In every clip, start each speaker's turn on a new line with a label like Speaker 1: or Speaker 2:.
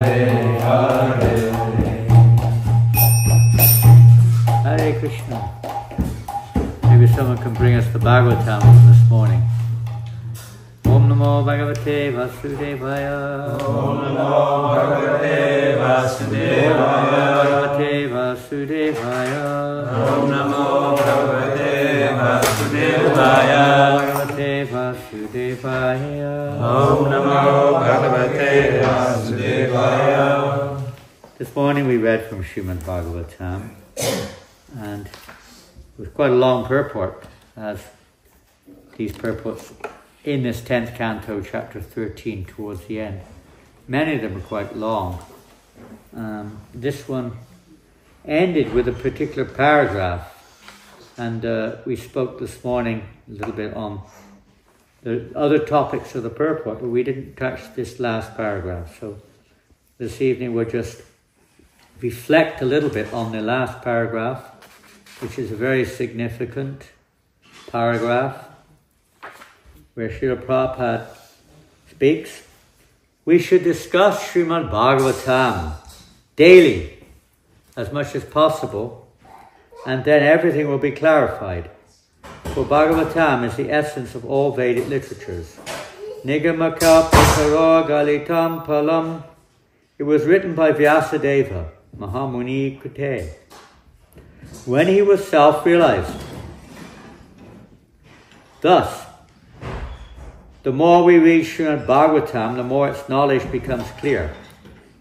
Speaker 1: Hare Krishna. Maybe someone can bring us the Bhagavatam this morning. Om Namo Bhagavate Vasudevaya.
Speaker 2: Om Namo Bhagavate Vasudevaya.
Speaker 1: Om Namo Bhagavate Vasudevaya.
Speaker 2: Bhagavate Vasudevaya.
Speaker 1: Om Namo Bhagavate
Speaker 2: Vasudevaya.
Speaker 1: This morning we read from Srimad Bhagavatam, and it was quite a long purport, as these purports in this 10th canto, chapter 13, towards the end. Many of them are quite long. This one ended with a particular paragraph, and we spoke this morning a little bit on the other topics of the purport, but we didn't touch this last paragraph. So this evening we'll just reflect a little bit on the last paragraph, which is a very significant paragraph, where Srila Prabhupada speaks. We should discuss Srimad Bhagavatam daily, as much as possible, and then everything will be clarified. For Bhagavatam is the essence of all Vedic literatures. Nigamaka Pitaro Galitam Palam. It was written by Vyasadeva, Mahamuni Kute, when he was self-realized. Thus, the more we read Srimad Bhagavatam, the more its knowledge becomes clear.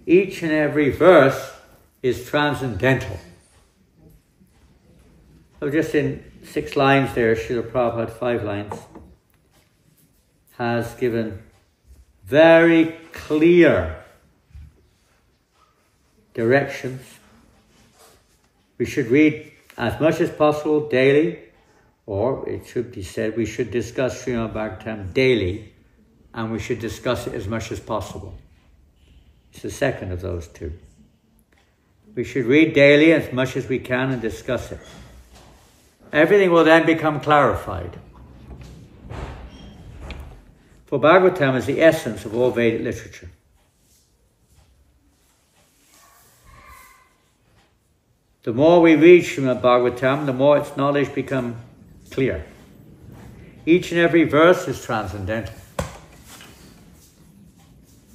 Speaker 1: Each and every verse is transcendental. So just in 6 lines there, Srila Prabhupada, 5 lines, has given very clear directions. We should read as much as possible daily, or it should be said we should discuss Srimad Bhagavatam daily, and we should discuss it as much as possible. It's the second of those two. We should read daily as much as we can and discuss it. Everything will then become clarified. For Bhagavatam is the essence of all Vedic literature. The more we read Srimad Bhagavatam, the more its knowledge becomes clear. Each and every verse is transcendental.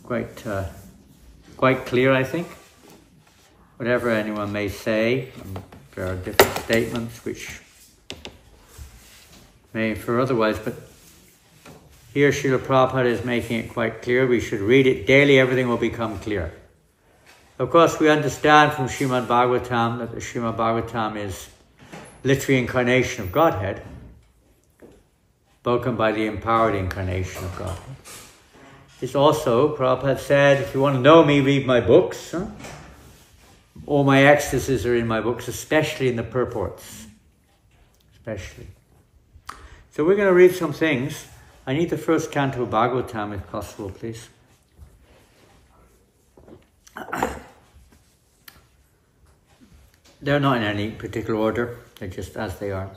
Speaker 1: Quite clear, I think. Whatever anyone may say, there are different statements which may infer otherwise, but here Srila Prabhupada is making it quite clear. We should read it daily, everything will become clear. Of course, we understand from Srimad Bhagavatam that the Srimad Bhagavatam is literary incarnation of Godhead, spoken by the empowered incarnation of Godhead. It's also, Prabhupada said, if you want to know me, read my books. All my ecstasies are in my books, especially in the purports. Especially. So we're going to read some things. I need the first canto of Bhagavatam, if possible, please. They're not in any particular order, they're just as they are.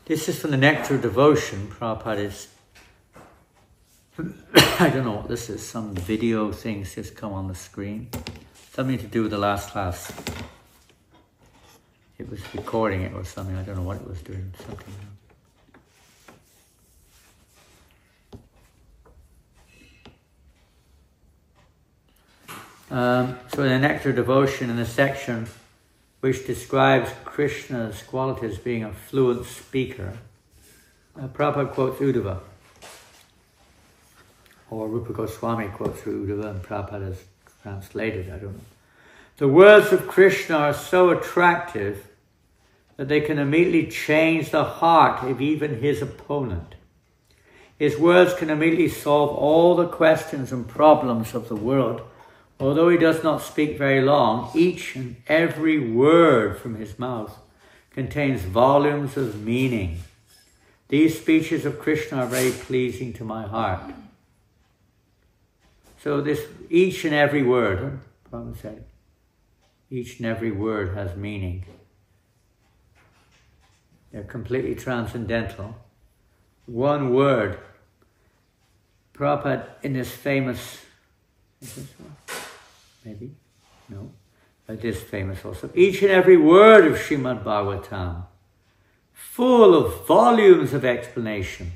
Speaker 1: This is from the Nectar of Devotion. Prabhupada is, I don't know what this is, some video things just come on the screen. Something to do with the last class. It was recording it or something, I don't know what it was doing, something. So in the Nectar of Devotion, in the section which describes Krishna's qualities being a fluent speaker, Prabhupada quotes Uddhava, or Rupa Goswami quotes Uddhava, and Prabhupada has translated, I don't know. The words of Krishna are so attractive that they can immediately change the heart of even his opponent. His words can immediately solve all the questions and problems of the world. Although he does not speak very long, each and every word from his mouth contains volumes of meaning. These speeches of Krishna are very pleasing to my heart. So this, each and every word, Prabhupada said, each and every word has meaning. They're completely transcendental. One word. Prabhupada, in this famous maybe? No. But this famous also. Each and every word of Srimad Bhagavatam, full of volumes of explanation.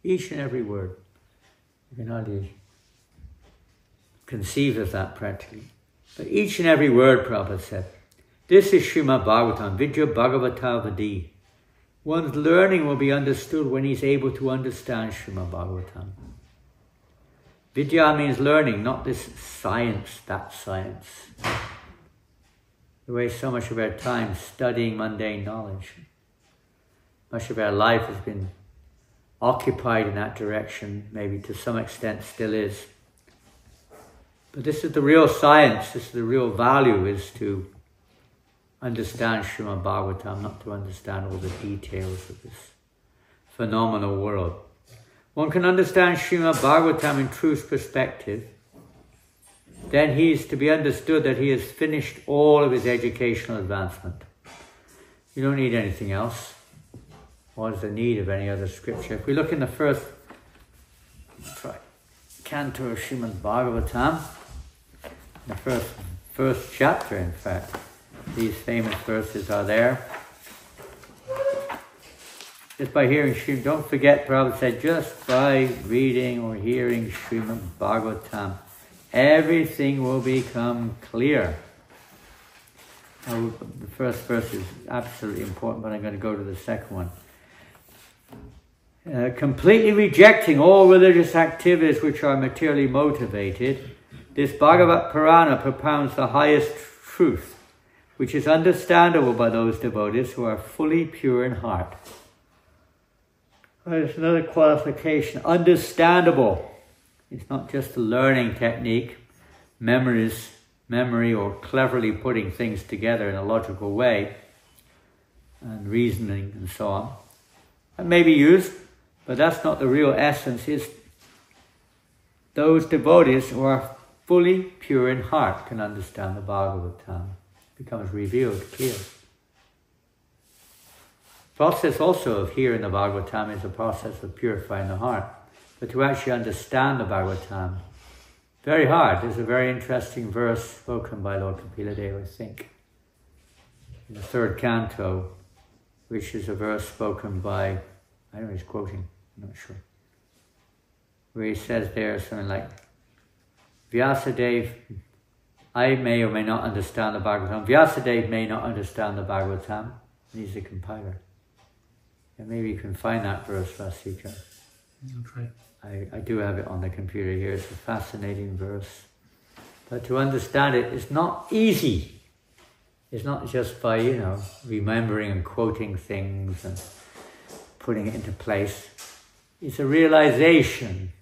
Speaker 1: Each and every word. You can hardly conceive of that practically. But each and every word, Prabhupada said, this is Srimad Bhagavatam, Vidya Bhagavata Vadi. One's learning will be understood when he's able to understand Srimad Bhagavatam. Vidya means learning, not this science, that science. We waste so much of our time studying mundane knowledge. Much of our life has been occupied in that direction, maybe to some extent still is. But this is the real science, this is the real value, is to understand Srimad Bhagavatam, not to understand all the details of this phenomenal world. One can understand Srimad Bhagavatam in truth's perspective. Then he is to be understood that he has finished all of his educational advancement. You don't need anything else. What is the need of any other scripture? If we look in the first canto of Srimad Bhagavatam, the first chapter, in fact, these famous verses are there. Just by hearing Srimad, don't forget, Prabhupada said, just by reading or hearing Srimad Bhagavatam, everything will become clear. Now, the first verse is absolutely important, but I'm going to go to the second one. Completely rejecting all religious activities which are materially motivated, this Bhagavat Purana propounds the highest truth, which is understandable by those devotees who are fully pure in heart. There's another qualification, understandable. It's not just a learning technique, memory or cleverly putting things together in a logical way, and reasoning and so on. That may be used, but that's not the real essence. It's those devotees who are fully pure in heart can understand the Bhagavatam. It becomes revealed, clear. The process also of hearing the Bhagavatam is a process of purifying the heart. But to actually understand the Bhagavatam, very hard. There's a very interesting verse spoken by Lord Kapila-deva, I think, in the third canto, which is a verse spoken by, I don't know, he's quoting, I'm not sure, where he says there something like, Vyasadeva, I may or may not understand the Bhagavatam. Vyasadeva may not understand the Bhagavatam. He's the compiler. And maybe you can find that verse, Vasika.
Speaker 3: I'll try.
Speaker 1: I do have it on the computer here. It's a fascinating verse. But to understand it is not easy. It's not just by, remembering and quoting things and putting it into place. It's a realization.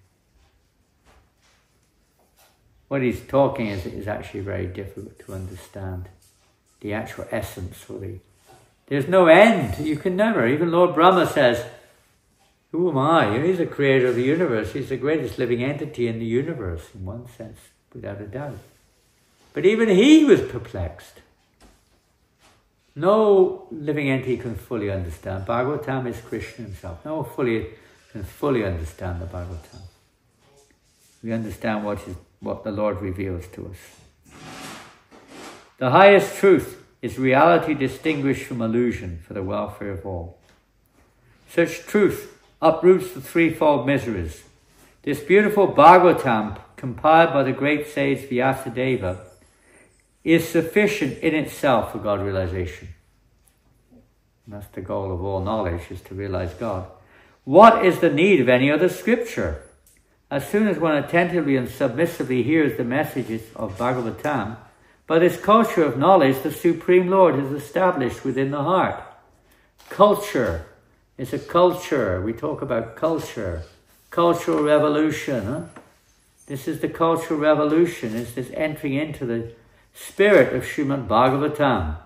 Speaker 1: What he's talking is actually very difficult to understand. The actual essence, really. There's no end. You can never. Even Lord Brahma says, who am I? He's the creator of the universe. He's the greatest living entity in the universe, in one sense, without a doubt. But even he was perplexed. No living entity can fully understand. Bhagavatam is Krishna himself. No one can fully understand the Bhagavatam. We understand what the Lord reveals to us. The highest truth is reality distinguished from illusion for the welfare of all. Such truth uproots the threefold miseries. This beautiful Bhagavatam, compiled by the great sage Vyasadeva, is sufficient in itself for God realization. And that's the goal of all knowledge, is to realize God. What is the need of any other scripture? As soon as one attentively and submissively hears the messages of Bhagavatam, by this culture of knowledge, the Supreme Lord is established within the heart. Culture. It's a culture. We talk about culture. Cultural revolution. Huh? This is the cultural revolution. It's this entering into the spirit of Srimad Bhagavatam.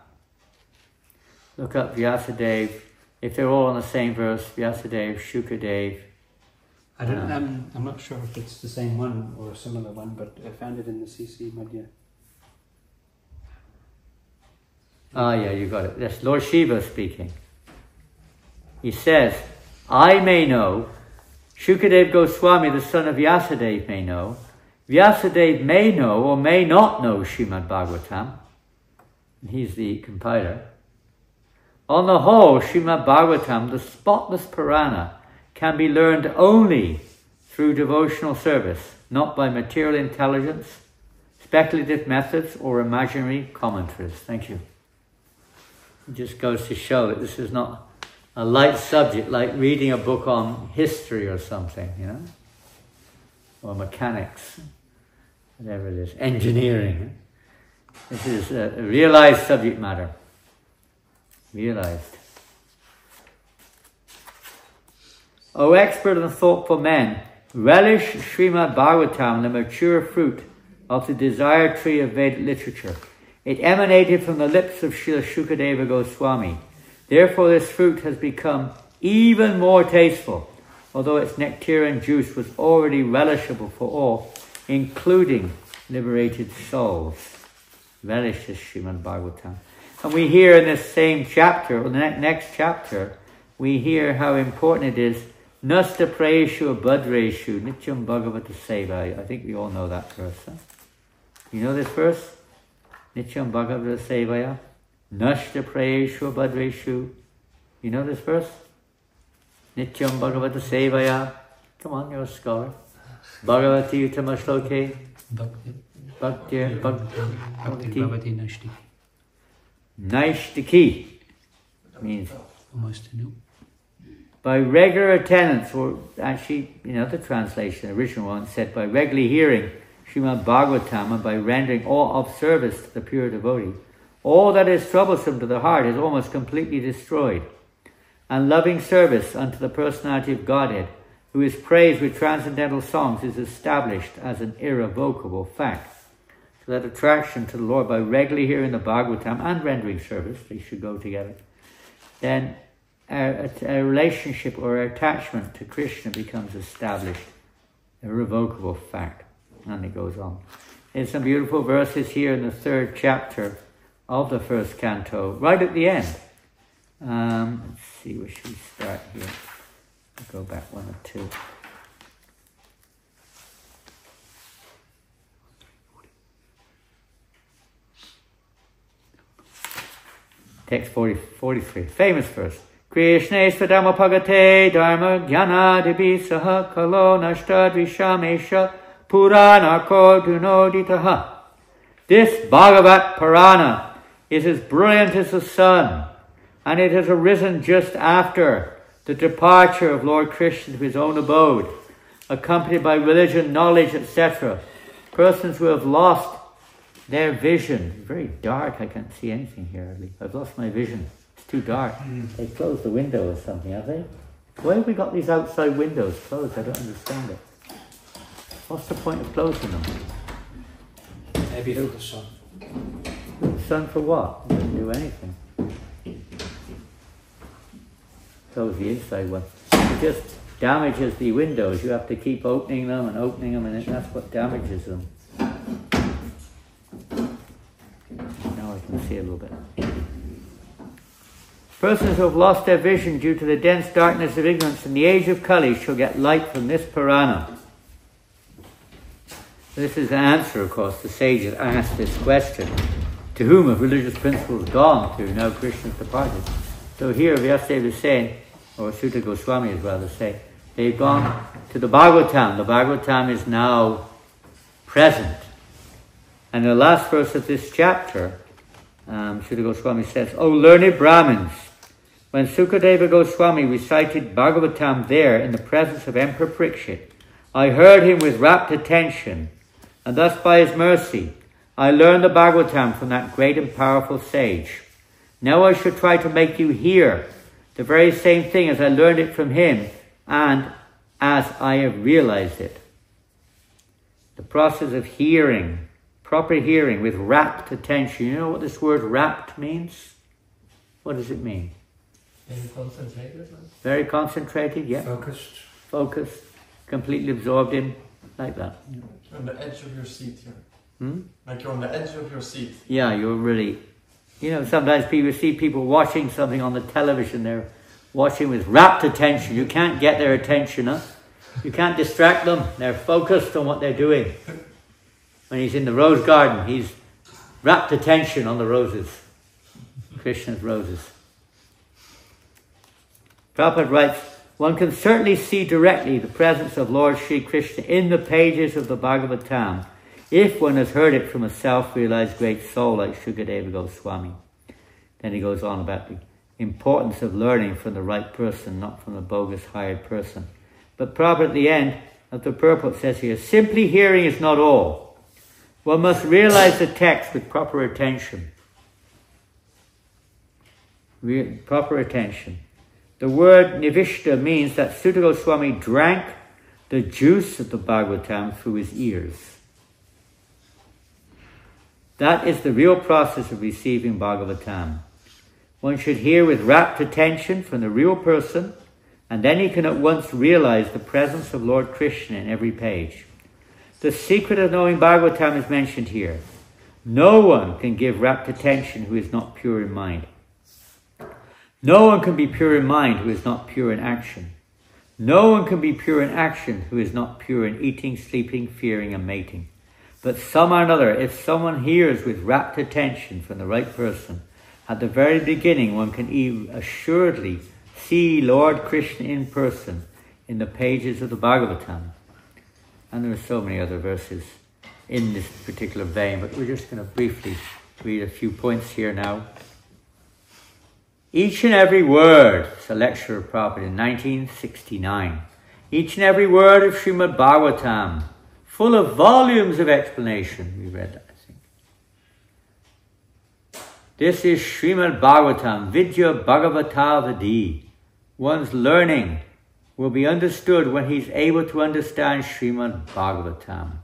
Speaker 1: Look up Vyasadeva. If they're all on the same verse, Vyasadeva, Shukadev.
Speaker 3: I'm not sure if it's the same one or a similar one, but I found it in the CC Madhya.
Speaker 1: Ah, yeah, you got it. That's Lord Shiva speaking. He says, I may know, Shukadev Goswami, the son of Vyasadeva, may know, Vyasadeva may know or may not know Srimad Bhagavatam. He's the compiler. On the whole, Srimad Bhagavatam, the spotless Purana, can be learned only through devotional service, not by material intelligence, speculative methods, or imaginary commentaries. Thank you. It just goes to show that this is not a light subject like reading a book on history or something, you know, or mechanics, whatever it is, engineering. This is a realized subject matter. Realized. O expert and thoughtful men, relish Srimad Bhagavatam, the mature fruit of the desired tree of Vedic literature. It emanated from the lips of Srila Shukadeva Goswami. Therefore this fruit has become even more tasteful, although its nectarian juice was already relishable for all, including liberated souls. Relish this Srimad Bhagavatam. And we hear in this same chapter, or the next chapter, we hear how important it is. Nasta prayeshu abhadreshu nityam bhagavata seva. I think we all know that verse. Huh? You know this verse? Nityam bhagavata sevaya. Nasta prayeshu abhadreshu. You know this verse? Nityam bhagavata sevaya. Come on, you're a scholar. Bhagavati utamashloke. Bhakti
Speaker 3: Bhagavati
Speaker 1: Naishtiki means
Speaker 3: almost new.
Speaker 1: By regular attendance, or actually, you know, the translation, the original one said, by regularly hearing Srimad Bhagavatam and by rendering all of service to the pure devotee, all that is troublesome to the heart is almost completely destroyed. And loving service unto the personality of Godhead, who is praised with transcendental songs, is established as an irrevocable fact. So that attraction to the Lord by regularly hearing the Bhagavatam and rendering service, they should go together, then a relationship or attachment to Krishna becomes established, a irrevocable fact. And it goes on. There's some beautiful verses here in the 3rd chapter of the 1st canto, right at the end. Let's see, where should we start here? I'll go back one or two. Text 43, famous verse. Krishna svadama pagate dharma jnana dibi saha kalo nashta dvishamesha purana ko dunoditaha. This Bhagavat Purana is as brilliant as the sun, and it has arisen just after the departure of Lord Krishna to his own abode, accompanied by religion, knowledge, etc. Persons who have lost their vision. It's very dark, I can't see anything here. I've lost my vision. It's too dark. They closed the window or something, have they? Why have we got these outside windows closed? I don't understand it. What's the point of closing them?
Speaker 2: Maybe for the sun.
Speaker 1: The sun for what? It doesn't do anything. Close the inside one. It just damages the windows. You have to keep opening them, and that's what damages them. Now I can see a little bit. Persons who have lost their vision due to the dense darkness of ignorance in the age of Kali shall get light from this Purana. This is the answer, of course. The sages asked this question. To whom have religious principles gone to? Now Krishna's departed. So here Vyasadeva is saying, or Sutta Goswami is rather saying, they've gone to the Bhagavatam. The Bhagavatam is now present. And the last verse of this chapter, Sutta Goswami says, O learned Brahmins, when Sukadeva Goswami recited Bhagavatam there in the presence of Emperor Parikshit, I heard him with rapt attention, and thus by his mercy I learned the Bhagavatam from that great and powerful sage. Now I shall try to make you hear the very same thing as I learned it from him and as I have realized it. The process of hearing, proper hearing with rapt attention. You know what this word rapt means? What does it mean?
Speaker 2: Very concentrated.
Speaker 1: Very concentrated, yeah. Focused, completely absorbed in, like that.
Speaker 4: On the edge of your seat here. Like you're on the edge of your seat.
Speaker 1: Yeah, you're really... You know, sometimes people see people watching something on the television. They're watching with rapt attention. You can't get their attention, huh? You can't distract them. They're focused on what they're doing. When he's in the rose garden, he's rapt attention on the roses, Krishna's roses. Prabhupada writes, one can certainly see directly the presence of Lord Sri Krishna in the pages of the Bhagavatam if one has heard it from a self-realized great soul like Shukadeva Goswami. Then he goes on about the importance of learning from the right person, not from the bogus hired person. But Prabhupada at the end of the purport says here, simply hearing is not all. One must realize the text with proper attention. Proper attention. The word nivishta means that Sutta Goswami drank the juice of the Bhagavatam through his ears. That is the real process of receiving Bhagavatam. One should hear with rapt attention from the real person, and then he can at once realize the presence of Lord Krishna in every page. The secret of knowing Bhagavatam is mentioned here. No one can give rapt attention who is not pure in mind. No one can be pure in mind who is not pure in action. No one can be pure in action who is not pure in eating, sleeping, fearing, and mating. But somehow or another, if someone hears with rapt attention from the right person, at the very beginning one can assuredly see Lord Krishna in person in the pages of the Bhagavatam. And there are so many other verses in this particular vein, but we're just going to briefly read a few points here now. Each and every word, it's a lecture of Prabhupada in 1969. Each and every word of Srimad Bhagavatam, full of volumes of explanation. We read that, I think. This is Srimad Bhagavatam, Vidya Bhagavatavadi. One's learning will be understood when he's able to understand Srimad Bhagavatam.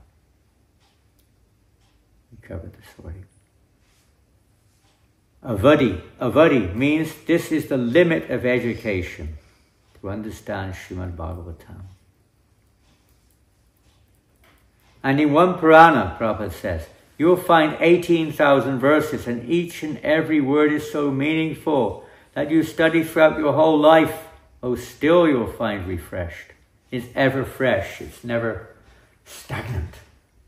Speaker 1: We covered this already. Avadi means this is the limit of education, to understand Srimad Bhagavatam. And in one Purana, Prabhupada says, you will find 18,000 verses, and each and every word is so meaningful that you study throughout your whole life. Oh, still you'll find refreshed. It's ever fresh. It's never stagnant.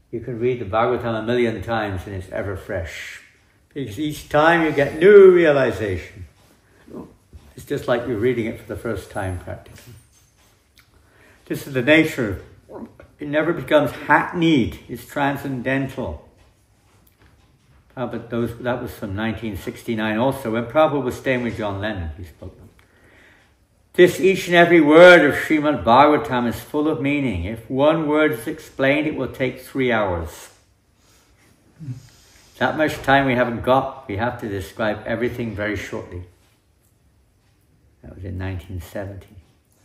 Speaker 1: You can read the Bhagavatam 1,000,000 times and it's ever fresh. Because each time you get new realization. It's just like you're reading it for the first time practically. This is the nature. It never becomes hackneyed. It's transcendental. Prabhupada, that was from 1969 also, when Prabhupada was staying with John Lennon, he spoke. This each and every word of Srimad Bhagavatam is full of meaning. If one word is explained, it will take 3 hours. That much time we haven't got. We have to describe everything very shortly. That was in 1970.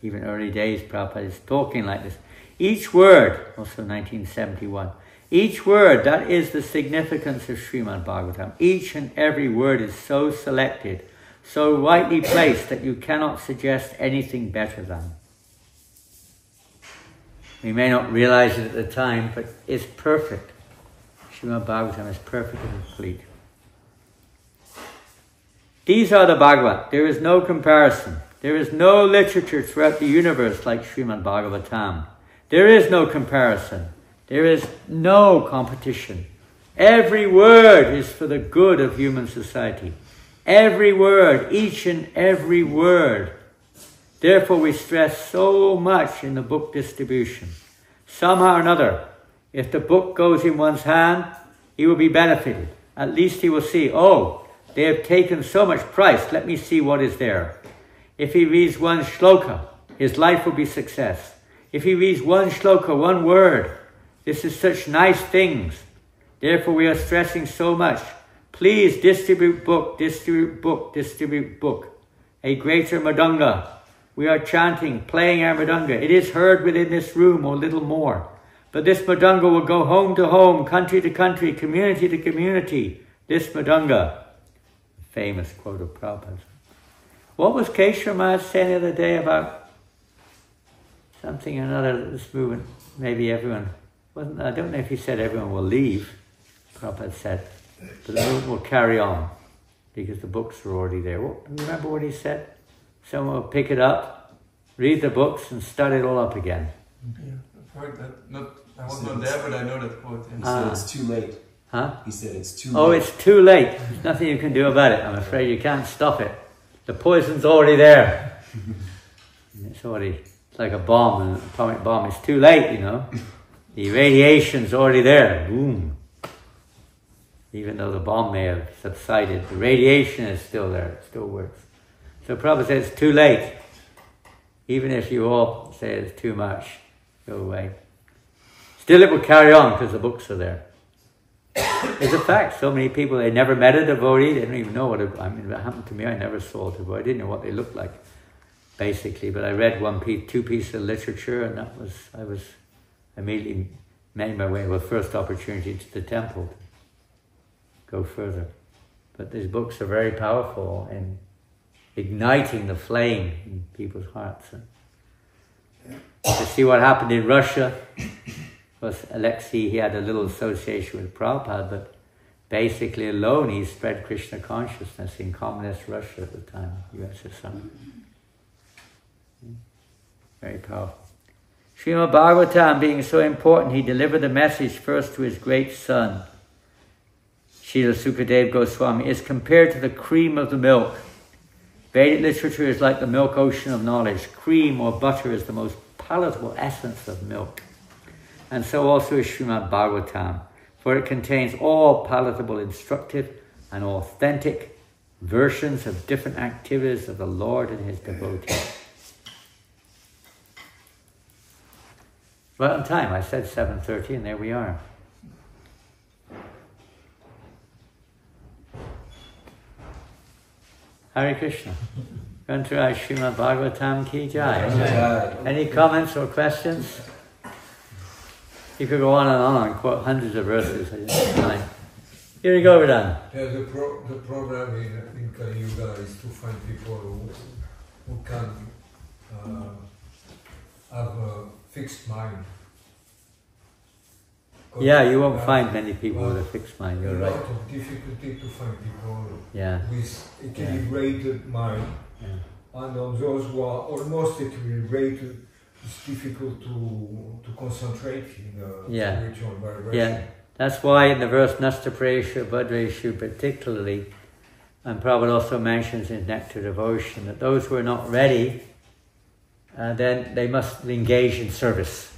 Speaker 1: Even early days, Prabhupada is talking like this. Each word, also 1971, each word, that is the significance of Srimad Bhagavatam. Each and every word is so selected, so rightly placed that you cannot suggest anything better than. We may not realize it at the time, but it's perfect. Srimad Bhagavatam is perfect and complete. These are the Bhagavat. There is no comparison. There is no literature throughout the universe like Srimad Bhagavatam. There is no comparison. There is no competition. Every word is for the good of human society. Every word, each and every word. Therefore we stress so much in the book distribution. Somehow or another, if the book goes in one's hand, he will be benefited. At least he will see, oh, they have taken so much price, let me see what is there. If he reads one shloka, his life will be success. If he reads one shloka, one word, this is such nice things. Therefore we are stressing so much. Please distribute book, distribute book, distribute book. A greater Madanga. We are chanting, playing our Madanga. It is heard within this room or little more. But this Madanga will go home to home, country to country, community to community. This Madanga. Famous quote of Prabhupada. What was Keshwar Maharaj saying the other day about something or another, this movement? Maybe everyone, I don't know if he said everyone will leave. Prabhupada said, but the movement will carry on because the books are already there. Remember what he said? Someone will pick it up, read the books and start it all up again.
Speaker 4: Yeah, I've heard that. I was not there, but I know that quote.
Speaker 5: He said it's too late.
Speaker 1: Huh?
Speaker 5: He said it's too late.
Speaker 1: Oh, it's too late. There's nothing you can do about it. I'm afraid you can't stop it. The poison's already there. It's already, it's like a bomb, an atomic bomb. It's too late, you know. The radiation's already there. Boom. Even though the bomb may have subsided, the radiation is still there. It still works. So Prabhupada says it's too late. Even if you all say it's too much, go away. Still it will carry on because the books are there. It's a fact. So many people, they never met a devotee. They don't even know what it happened to me. I never saw a devotee. I didn't know what they looked like, basically. But I read two pieces of literature, and I was immediately made my way, first opportunity to the temple to go further. But these books are very powerful in igniting the flame in people's hearts. To see what happened in Russia. Of course, Alexei, he had a little association with Prabhupada, but basically alone he spread Krishna consciousness in communist Russia at the time, USSR. Very powerful. Srimad Bhagavatam, being so important, he delivered the message first to his great son. Srila Sukadeva Goswami is compared to the cream of the milk. Vedic literature is like the milk ocean of knowledge. Cream or butter is the most palatable essence of milk. And so also is Srimad Bhagavatam, for it contains all palatable, instructive and authentic versions of different activities of the Lord and his devotees. Right on time, I said 7:30 and there we are. Hare Krishna. Grantaraj Srimad Bhagavatam ki jai. Any comments or questions? You could go on and quote hundreds of verses. I didn't have time. Here you go, Vedant.
Speaker 6: Yeah, the program in Kali Yuga is to find people who can have a fixed mind.
Speaker 1: Yeah, you won't find many people with a fixed mind, you're right.
Speaker 6: A lot of difficulty to find people with equilibrated mind.
Speaker 1: Yeah.
Speaker 6: And on those who are almost equilibrated, it's difficult to concentrate in spiritual vibration.
Speaker 1: Yeah, that's why in the verse Nasta Prayeshu, Bhadreshu particularly, and Prabhupada also mentions in Nectar Devotion, that those who are not ready, then they must engage in service.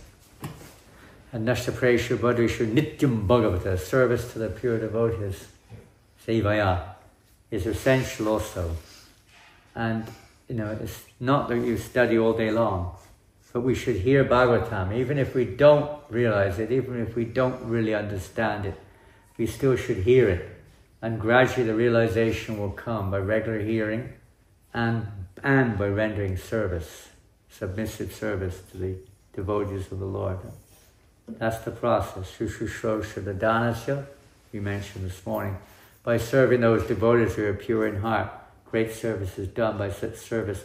Speaker 1: And Nasta Prayeshu, Bhadreshu, Nityam Bhagavata, service to the pure devotees, Sevaya, is essential also. And, it's not that you study all day long, but we should hear Bhagavatam, even if we don't realize it, even if we don't really understand it, we still should hear it. And gradually the realization will come by regular hearing and by rendering service, submissive service to the devotees of the Lord. That's the process. Shushrushrosha Dadanasya, we mentioned this morning. By serving those devotees who are pure in heart, great service is done by such service.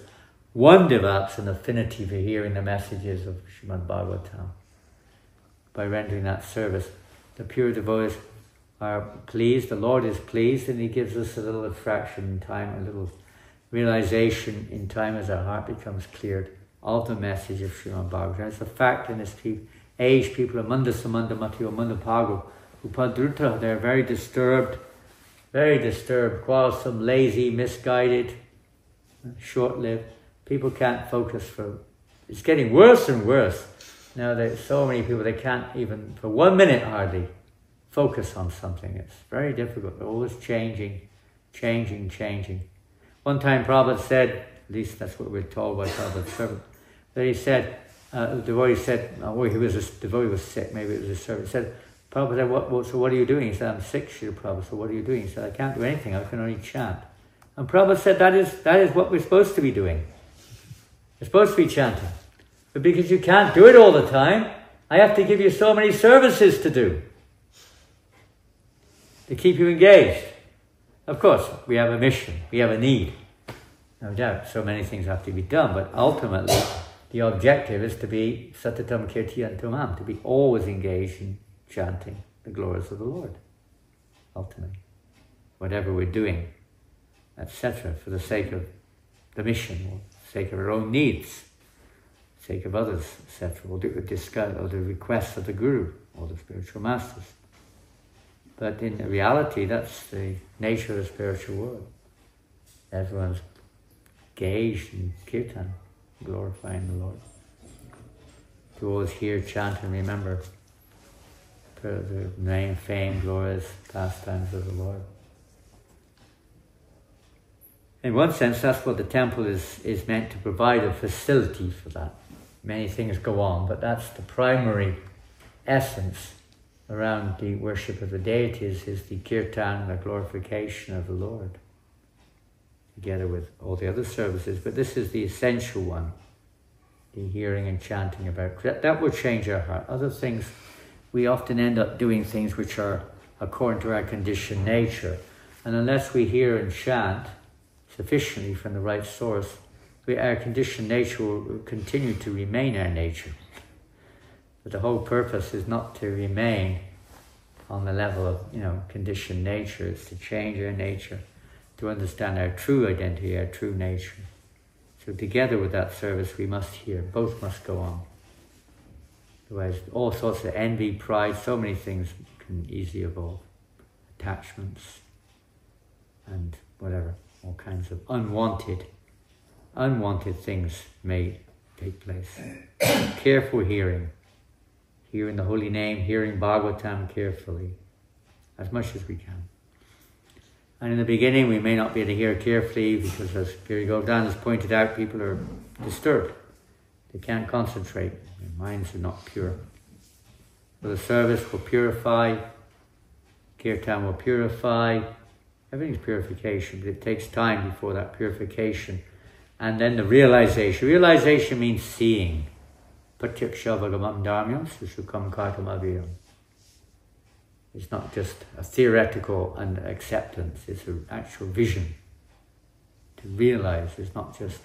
Speaker 1: One develops an affinity for hearing the messages of Srimad Bhagavatam. By rendering that service, the pure devotees are pleased, the Lord is pleased, and he gives us a little attraction in time, a little realization in time as our heart becomes cleared of the message of Srimad Bhagavatam. It's a fact in this age, people are manda samanda mati or manda pago, upadruta, they're very disturbed, quarrelsome, lazy, misguided, short-lived. People can't focus it's getting worse and worse. Now there's so many people, they can't even, for 1 minute hardly, focus on something. It's very difficult. They're always changing. One time Prabhupada said, at least that's what we're told by Prabhupada's servant, that he said, the devotee said, the devotee was sick, maybe it was a servant, he said, Prabhupada said, so what are you doing? He said, I'm sick, Srila Prabhupada, so what are you doing? He said, I can't do anything, I can only chant. And Prabhupada said, that is what we're supposed to be doing. We're supposed to be chanting. But because you can't do it all the time, I have to give you so many services to do, to keep you engaged. Of course, we have a mission, we have a need. No doubt, so many things have to be done, but ultimately, the objective is to be satatam kirtiyantumam, to be always engaged in chanting the glories of the Lord, ultimately. Whatever we're doing, etc., for the sake of the mission, or the sake of our own needs. sake of others, etc. We'll do it with disgust or the requests of the Guru or the spiritual masters. But in reality, that's the nature of the spiritual world. Everyone's engaged in kirtan, glorifying the Lord. To always hear, chant and remember the name, fame, glorious pastimes of the Lord. In one sense, that's what the temple is meant to provide, a facility for that. Many things go on, but that's the primary essence around the worship of the deities, is the kirtan, the glorification of the Lord, together with all the other services. But this is the essential one, the hearing and chanting about. That will change our heart. Other things, we often end up doing things which are according to our conditioned nature. And unless we hear and chant sufficiently from the right source, our conditioned nature will continue to remain our nature. But the whole purpose is not to remain on the level of, conditioned nature. It's to change our nature, to understand our true identity, our true nature. So together with that service, we must hear. Both must go on. Otherwise, all sorts of envy, pride, so many things can easily evolve. Attachments and whatever, all kinds of unwanted things may take place. Careful hearing. Hearing the holy name, hearing Bhagavatam carefully, as much as we can. And in the beginning, we may not be able to hear carefully because, as Giri Govardhan has pointed out, people are disturbed. They can't concentrate. Their minds are not pure. So the service will purify, kirtan will purify. Everything's purification, but it takes time before that purification. And then the realization. Realization means seeing. Pratyaksha-vagamam dharmyam susukam kartam-aviyam. It's not just a theoretical and acceptance, it's an actual vision. To realize, it's not just...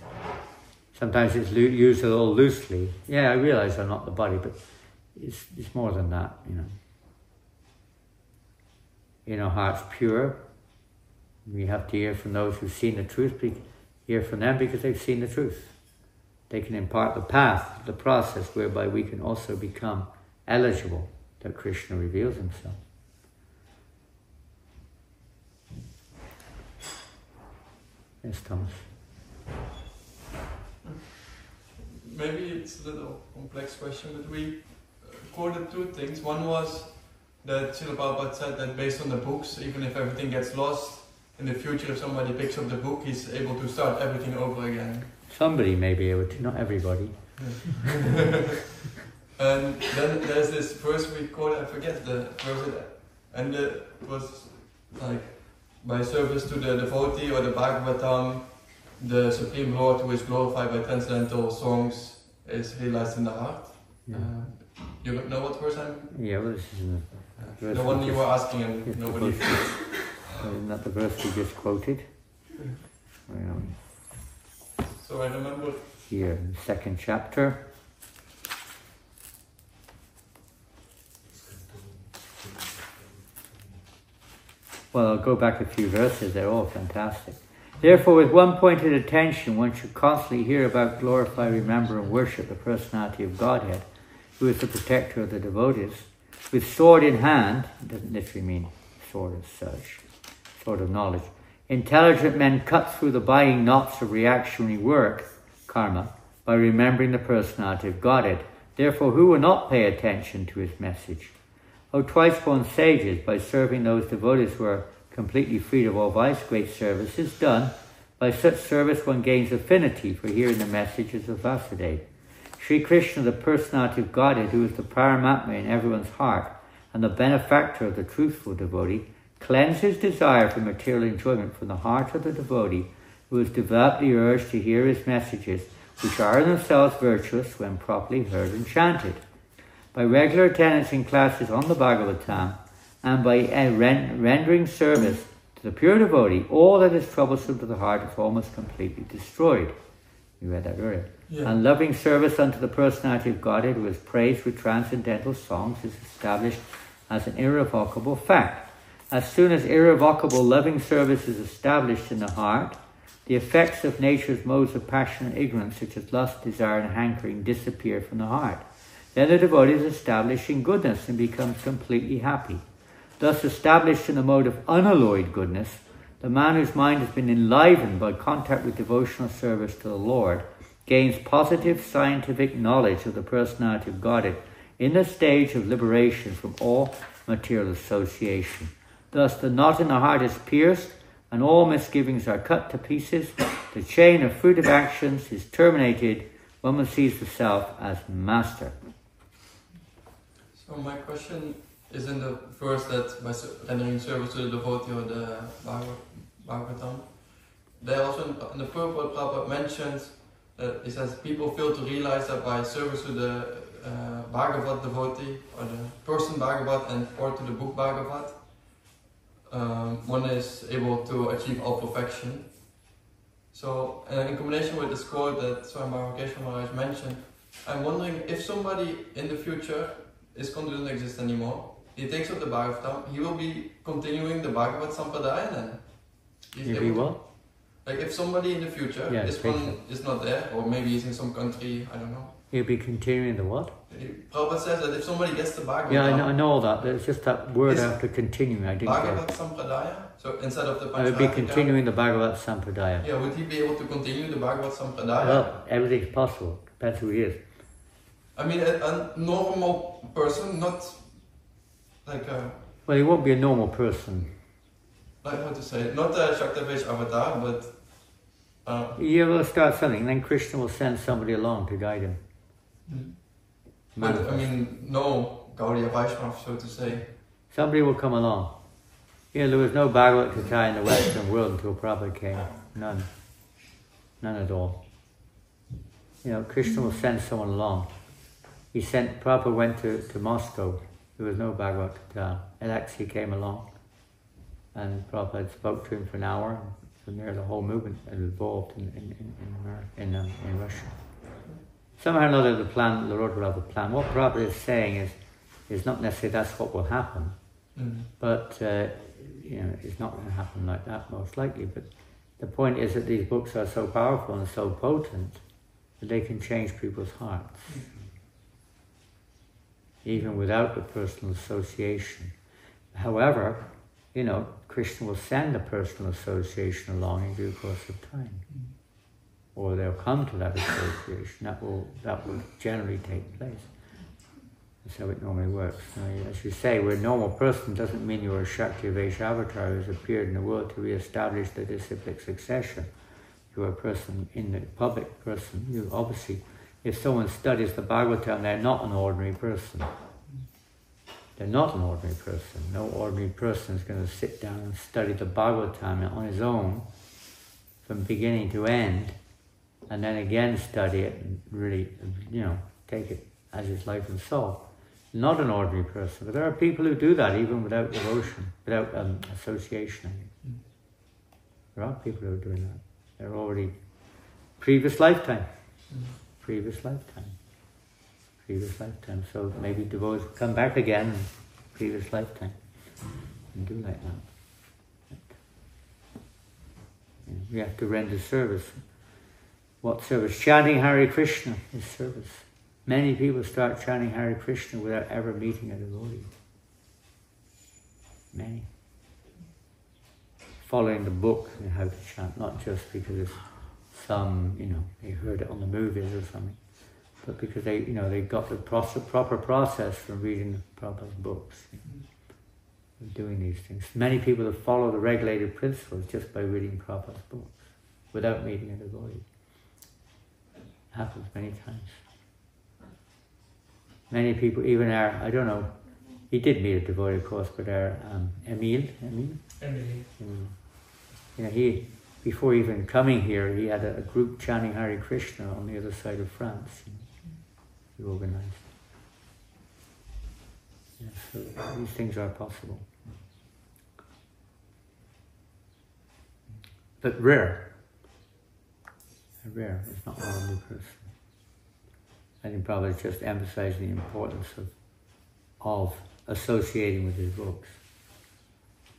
Speaker 1: Sometimes it's used a little loosely. Yeah, I realize I'm not the body, but it's more than that, Inner heart's pure. We have to hear from those who've seen the truth, hear from them because they've seen the truth. They can impart the path, the process whereby we can also become eligible that Krishna reveals himself. Yes, Thomas.
Speaker 4: Maybe it's a little complex question, but we quoted two things. One was that Srila Prabhupada said that based on the books, even if everything gets lost, in the future if somebody picks up the book, he's able to start everything over again.
Speaker 1: Somebody may be able to, not everybody.
Speaker 4: And then there's this verse we quoted, I forget the verse, and it was like, by service to the devotee or the Bhagavatam, the Supreme Lord who is glorified by transcendental songs is realized in the heart.
Speaker 1: Yeah.
Speaker 4: You know what verse I'm...
Speaker 1: Yeah, well, this is
Speaker 4: the one you were asking and nobody...
Speaker 1: Isn't that the verse we just quoted?
Speaker 4: So I remember...
Speaker 1: Here, in the second chapter. Well, I'll go back a few verses, they're all fantastic. Therefore, with one pointed attention, one should constantly hear about, glorify, remember, and worship the personality of Godhead, who is the protector of the devotees. With sword in hand, it doesn't literally mean sword as such, sword of knowledge, intelligent men cut through the binding knots of reactionary work, karma, by remembering the personality of Godhead. Therefore, who will not pay attention to his message? O twice-born sages, by serving those devotees who are completely freed of all vice, great service is done. By such service one gains affinity for hearing the messages of Vasudeva. Sri Krishna, the personality of Godhead, who is the Paramatma in everyone's heart, and the benefactor of the truthful devotee, cleanses desire for material enjoyment from the heart of the devotee, who has developed the urge to hear his messages, which are in themselves virtuous when properly heard and chanted. By regular attendance in classes on the Bhagavatam, and by rendering service to the pure devotee, all that is troublesome to the heart is almost completely destroyed. We read that earlier. Yeah. And loving service unto the personality of Godhead, who is praised with transcendental songs, is established as an irrevocable fact. As soon as irrevocable loving service is established in the heart, the effects of nature's modes of passion and ignorance, such as lust, desire, and hankering, disappear from the heart. Then the devotee is established in goodness and becomes completely happy. Thus established in a mode of unalloyed goodness, the man whose mind has been enlivened by contact with devotional service to the Lord gains positive scientific knowledge of the personality of Godhead in the stage of liberation from all material association. Thus the knot in the heart is pierced and all misgivings are cut to pieces. The chain of fruitive actions is terminated when one sees the self as master.
Speaker 4: So my question is in the verse that by rendering service to the devotee or the Bhagavatam, there also in the purport Prabhupada mentions that it says people fail to realize that by service to the Bhagavat devotee or the person Bhagavat and or to the book Bhagavat, one is able to achieve all perfection. So in combination with this quote that Swami Maharaja mentioned, I'm wondering if somebody in the future, ISKCON doesn't exist anymore, he takes up the Bhagavatam, he will be continuing the Bhagavat Sampradaya then?
Speaker 1: Maybe what?
Speaker 4: Like if somebody in the future, ISKCON is not there, or maybe he's in some country, I don't know.
Speaker 1: He'll be continuing the what?
Speaker 4: Prabhupada says that if somebody gets the Bhagavatam...
Speaker 1: Yeah, I know all that. There's just that word after continuing. I didn't
Speaker 4: Bhagavat
Speaker 1: get
Speaker 4: Sampradaya? So instead of the
Speaker 1: I would be continuing the Bhagavat Sampradaya.
Speaker 4: Yeah, would he be able to continue the Bhagavat Sampradaya?
Speaker 1: Well, everything's possible. Depends who he is.
Speaker 4: I mean, a normal person, not like a...
Speaker 1: Well, he won't be a normal person.
Speaker 4: Like how to say it? Not a Shaktavesh avatar, but...
Speaker 1: You will start something, and then Krishna will send somebody along to guide him.
Speaker 4: But, I mean, no Gaudiya Vaishnava, so to say.
Speaker 1: Somebody will come along. You know, there was no Bhagavad Gita in the Western world until Prabhupada came. None. None at all. You know, Krishna will send someone along. Prabhupada went to Moscow. There was no Bhagavad Gita. Alexei came along. And Prabhupada spoke to him for an hour. From there, the whole movement evolved in Russia. Somehow or another, the Lord will have a plan. What Prabhupada is saying is not necessarily that's what will happen, but you know, it's not going to happen like that most likely. But the point is that these books are so powerful and so potent that they can change people's hearts, even without the personal association. However, you know, Krishna will send a personal association along in due course of time. Or they'll come to that association. That will generally take place. That's how it normally works. Now, as you say, we're a normal person doesn't mean you're a Shakti Vaishnava avatar who's appeared in the world to re-establish the disciplic succession. You're a person, in the public person. You obviously, if someone studies the Bhagavatam, they're not an ordinary person. They're not an ordinary person. No ordinary person is going to sit down and study the Bhagavatam on his own from beginning to end, and then again study it and really, you know, take it as his life and soul. Not an ordinary person, but there are people who do that even without devotion, without association. There are people who are doing that. They're already previous lifetime. So maybe devotees will come back again in previous lifetime and do like that. You know, we have to render service. What service? Chanting Hare Krishna is service. Many people start chanting Hare Krishna without ever meeting a devotee. Many. Following the book on how to chant, not just because it's some, you know, they heard it on the movies or something, but because they, you know, they got the proper process from reading Prabhupada's books, you know, doing these things. Many people have followed the regulated principles just by reading Prabhupada's books without meeting a devotee. Happens many times. Many people, even I don't know, he did meet a devotee, of course, but Emile. You know, before even coming here, he had a group chanting Hare Krishna on the other side of France. You know, he organized. Yeah, so these things are possible. But rare. Rare. It's not an ordinary person. I think probably it's just emphasizing the importance of associating with his books.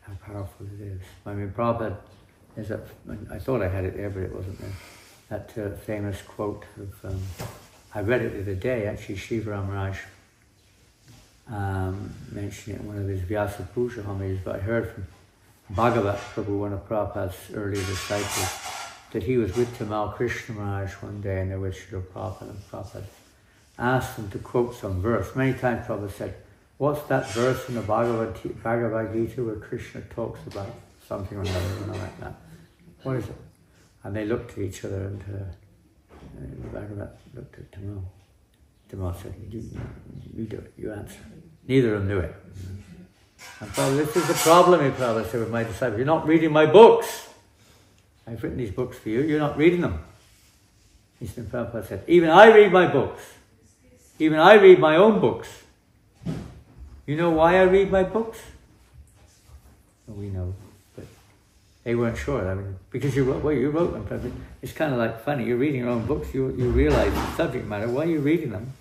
Speaker 1: How powerful it is. I mean, Prabhupada I thought I had it there, but it wasn't there. That famous quote of, I read it the other day, actually, Shiva Maharaj mentioned it in one of his Vyasa Puja homilies, but I heard from Bhagavat Prabhu, one of Prabhupada's early disciples, that he was with Tamal Krishna Maharaj one day and they were with Srila Prabhupada, and Prabhupada asked him to quote some verse. Many times Prabhupada said, what's that verse in the Bhagavad Gita where Krishna talks about something or another, like that? What is it? And they looked at each other and Bhagavat looked at Tamal. Tamal said, you do it, you answer. Neither of them knew it. And Prabhupada, this is the problem, Prabhupada said with my disciples, you're not reading my books. I've written these books for you, you're not reading them. He said, Prabhupada said, even I read my books. Even I read my own books. You know why I read my books? Well, we know, but they weren't sure. I mean, because you wrote them. It's kind of like funny. You're reading your own books. You realize the subject matter. Why are you reading them?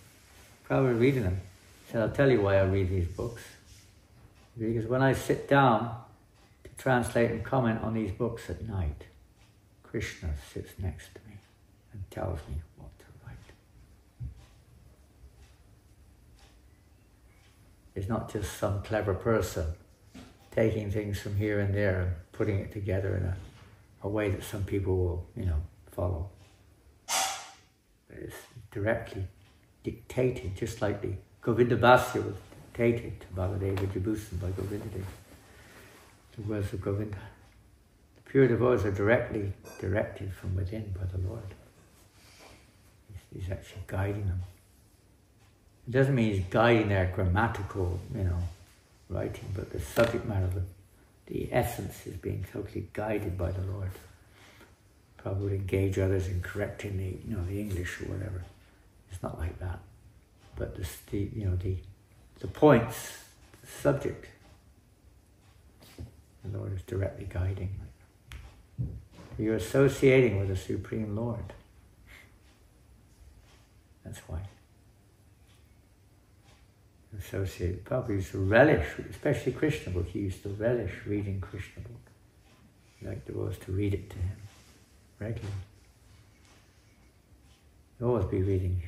Speaker 1: Probably reading them. He said, I'll tell you why I read these books. Because when I sit down to translate and comment on these books at night, Krishna sits next to me and tells me what to write. It's not just some clever person taking things from here and there and putting it together in a way that some people will, follow. But it's directly dictated, just like the Govinda Bhasya was dictated to Bhaladeva Jabhusan by Govindadeva. The words of Govinda. The pure devotees are directly directed from within by the Lord. He's actually guiding them. It doesn't mean he's guiding their grammatical, writing, but the subject matter, the essence is being totally guided by the Lord. Probably would engage others in correcting the English or whatever. It's not like that. But the points, the subject, the Lord is directly guiding. You're associating with the Supreme Lord. That's why. Associated. Probably used to relish, especially Krishna book. He used to relish reading Krishna book. He liked the was to read it to him regularly. He'll always be reading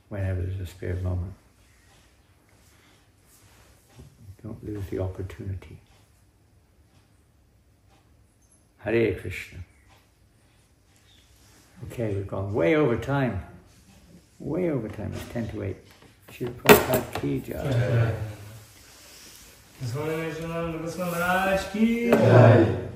Speaker 1: whenever there's a spare moment. Don't lose the opportunity. Hare Krishna. Okay, we've gone way over time. Way over time. It's 10 to 8. Shri Prabhupada ki jai.
Speaker 2: Goswami Janananda Goswami Maharaj ki jai.